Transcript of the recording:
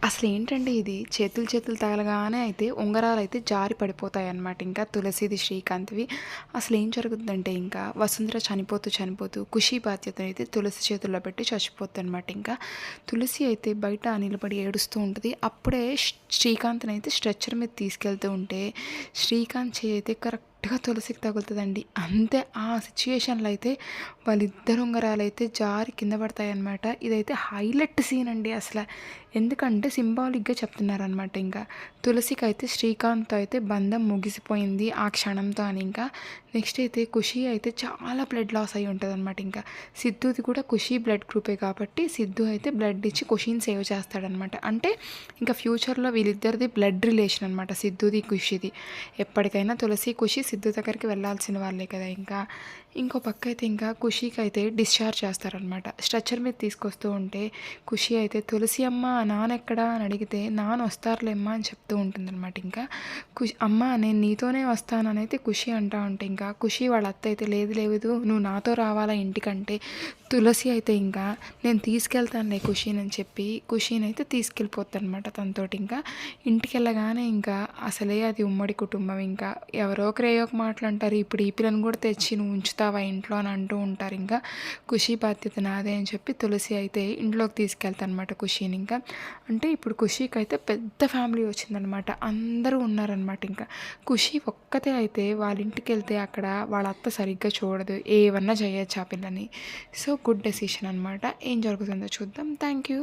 అసలేంటంటే ఇది చేతులు తగలగానే అయితే ఉంగరాలైతే జారి పడిపోతాయన్నమాట. ఇంకా తులసిది, శ్రీకాంత్‌వి. అసలేం జరుగుద్దంటే ఇంకా వసుంధర చనిపోతూ ఖుషి బాధ్యతనైతే తులసి చేతుల్లో పెట్టి చచ్చిపోద్దనమాట. ఇంకా తులసి అయితే బయట నిలబడి ఏడుస్తూ ఉంటది. అప్పుడే శ్రీకాంత్‌నైతే స్ట్రెచ్చర్ మీద తీసుకెళ్తూ ఉంటే శ్రీకాంత్ చెయ్యి అయితే కరెక్ట్‌గా తులసికి తగులుతదండి. అంతే ఆ సిచ్యుయేషన్‌లో అయితే వాళ్ళిద్దరి ఉంగరాలైతే జారి కింద పడతాయన్నమాట. ఇదైతే హైలైట్ సీన్ అండి అసల. ఎందుకంటే సింబాలిక్‌గా చెప్తున్నారనమాట ఇంకా. తులసికైతే శ్రీకాంత్‌తో అయితే బంధం ముగిసిపోయింది ఆ క్షణంతో అని ఇంకా. నెక్స్ట్ అయితే ఖుషి అయితే చాలా బ్లడ్ లాస్ అయ్యి ఉంటదనమాట ఇంకా. సిద్ధుది కూడా ఖుషి బ్లడ్ గ్రూపే కాబట్టి సిద్ధు అయితే బ్లడ్ ఇచ్చి ఖుషిని సేవ్ చేస్తాడనమాట. అంటే ఇంకా ఫ్యూచర్‌లో వీళ్ళిద్దరిది బ్లడ్ రిలేషన్ అనమాట సిద్ధుది, ఖుషిది. ఎప్పటికైనా తులసి, ఖుషి సిద్ధు దగ్గరికి వెళ్ళాల్సిన వాళ్ళే కదా ఇంకా. ఇంకో పక్క అయితే ఇంకా ఖుషికి అయితే డిశ్చార్జ్ చేస్తారనమాట. స్ట్రెచ్చర్ మీద తీసుకొస్తూ ఉంటే ఖుషి అయితే తులసి అమ్మ నాన్న ఎక్కడా అని అడిగితే నాన్న వస్తారులేమ్మా అని చెప్తూ ఉంటుందన్నమాట. ఇంకా అమ్మ నేను నీతోనే వస్తానని అయితే ఖుషి అంటా ఉంటే ఇంకా ఖుషి వాళ్ళ అత్త అయితే లేదు నువ్వు నాతో రావాలా ఇంటికంటే తులసి అయితే ఇంకా నేను తీసుకెళ్తానులే ఖుషిని అని చెప్పి ఖుషిని అయితే తీసుకెళ్ళిపోద్దనమాట తనతోటి. ఇంకా ఇంటికి వెళ్ళగానే ఇంకా అసలే అది ఉమ్మడి కుటుంబం. ఇంకా ఎవరో ఒకరు ఒక మాటలు అంటారు, ఇప్పుడు ఈ పిల్లని కూడా తెచ్చి నువ్వు ఉంచుతావా ఇంట్లో అని అంటూ ఉంటారు. ఇంకా ఖుషి బాధ్యత నాదే అని చెప్పి తులసి అయితే ఇంట్లోకి తీసుకెళ్తానమాట ఖుషిని. ఇంకా అంటే ఇప్పుడు ఖుషికి అయితే పెద్ద ఫ్యామిలీ వచ్చిందనమాట, అందరూ ఉన్నారనమాట. ఇంకా ఖుషి ఒక్కతే అయితే వాళ్ళ ఇంటికి వెళ్తే అక్కడ వాళ్ళ అత్త సరిగ్గా చూడదు, ఏమన్నా చేయొచ్చు ఆ పిల్లని. సో గుడ్ డెసిషన్ అనమాట. ఏం జరుగుతుందో చూద్దాం. Thank you.